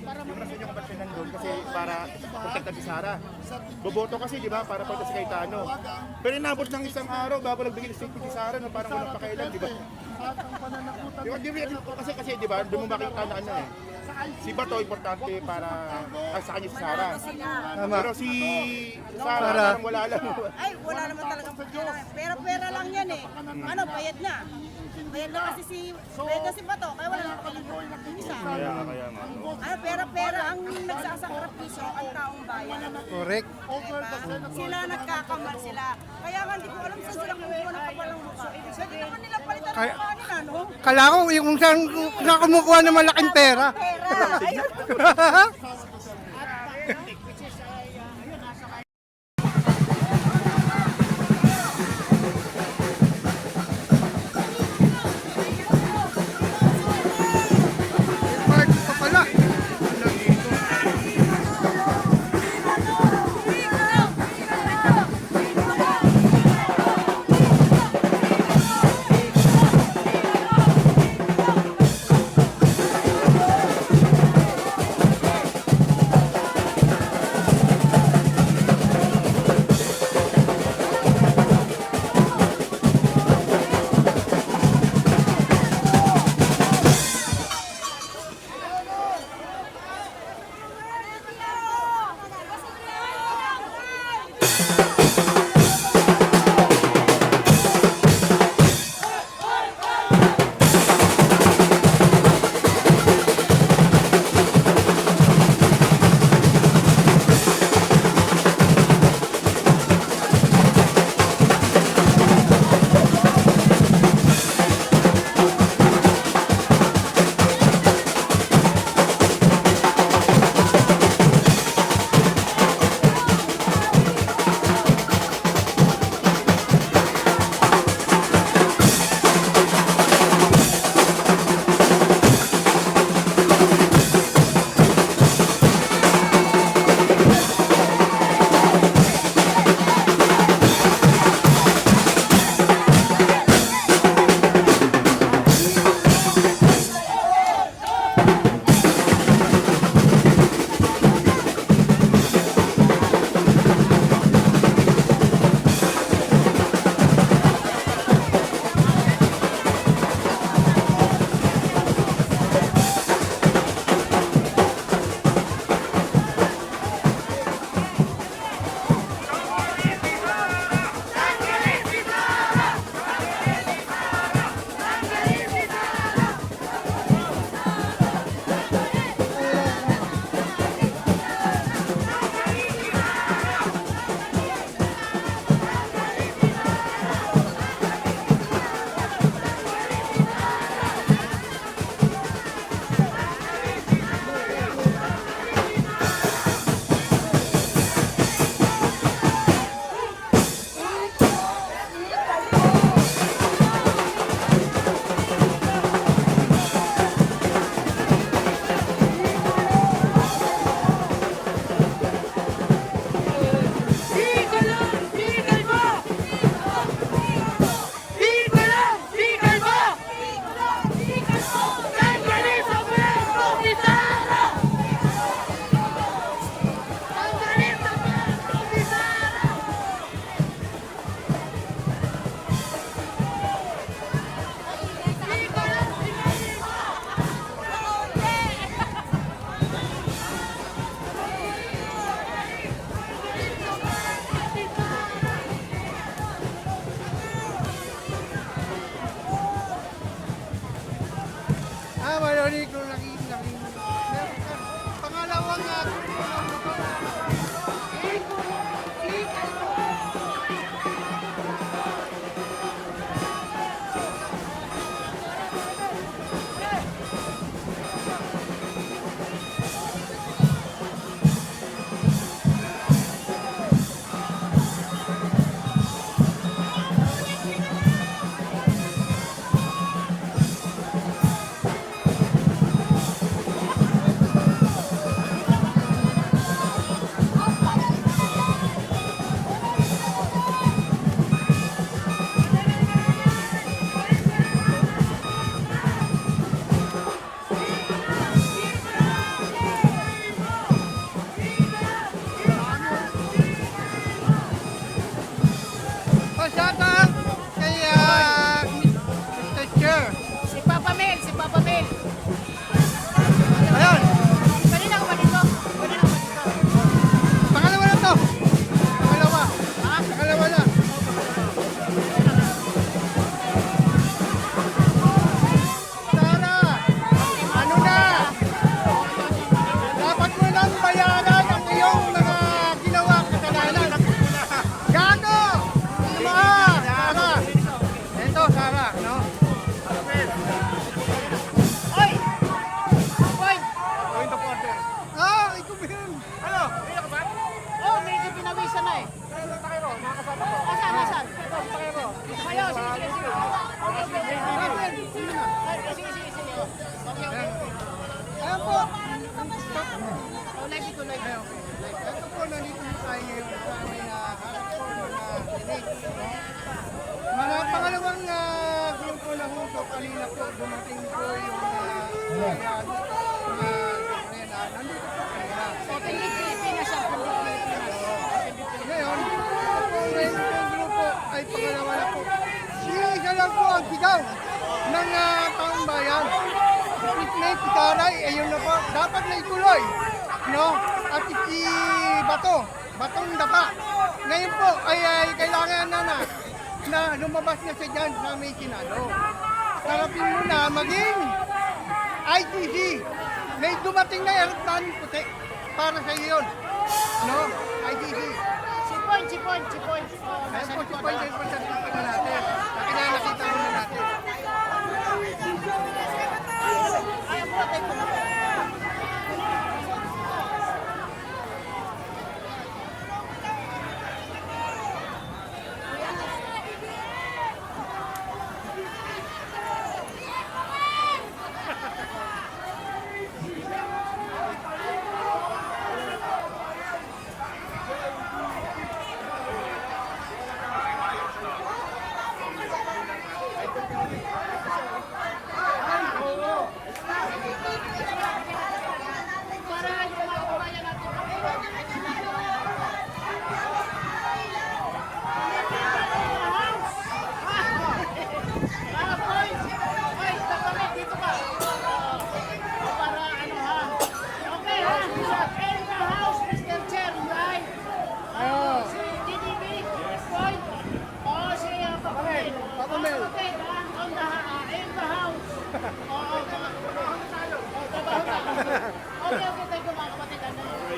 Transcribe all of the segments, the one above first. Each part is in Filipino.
Yung rason yung ba't nandun kasi para protect si Sara. Boboto kasi, di ba, para pagtas si Cayetano. Pero inabot ng isang araw bago nagbigay ng statement si Sara na parang walang pakailan, di ba? Kasi di ba, doon mo makikita na ano eh. Si Bato importante para sa kanya si Sara. Pero si Sara parang wala lang. Ay, wala naman talagang pera. Pera lang yan eh. Ano, bayad na. Bayad na kasi si Bato, kaya wala naman pagkakita isa. Kaya nga. Ano, pera ang nagsasakripisyo ang taong bayan. Correct. Diba? Sila nagkakamali sila. Kaya nga hindi ko alam saan sila kumuha ng kapalang mukha. Pwede naman nila palitan ng mukha nila, no? Kala ko yung kung saan kumukuha ng malaking pera. Pera! Ayun! Park pa pala. isa na eh. Asan? Kayo, sige. Ayan po. Live ito. Ito po, nandito po tayo ngayon sa aming harap po na clinic. Mga pangalawang grupo na huto, kanina po dumating po yung bayan. Nandito po kanina. Pilipinas siya. Ngayon, yung grupo ay pangalawa na po. Isa lang po ang sigaw ng taong bayan. Treatment, ikaray, ayun na po. Dapat na ituloy. No? At batong dapa. Ngayon po ay kailangan na lumabas na siya dyan sa may Senado. Harapin mo na maging ICC. May dumating na aeroplano puti para sa iyo yun. No? ICC. Si Point. Kaya po si Point po sa tipan na natin. Nakita muna natin. Ayan po, tayo po na.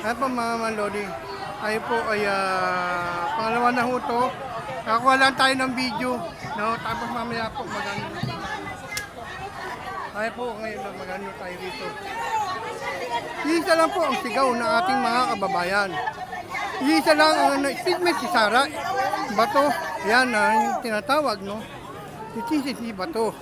At po mga manlodi, tayo po ay pangalawa na huto. Nakakuha lang tayo ng video. No? Tapos mamaya po magano. Tayo po ngayon magano tayo dito. Isa lang po ang sigaw ng ating mga kababayan. Isa lang ang statement si Sara. Bato, yan yung tinatawag, no? Si Bato.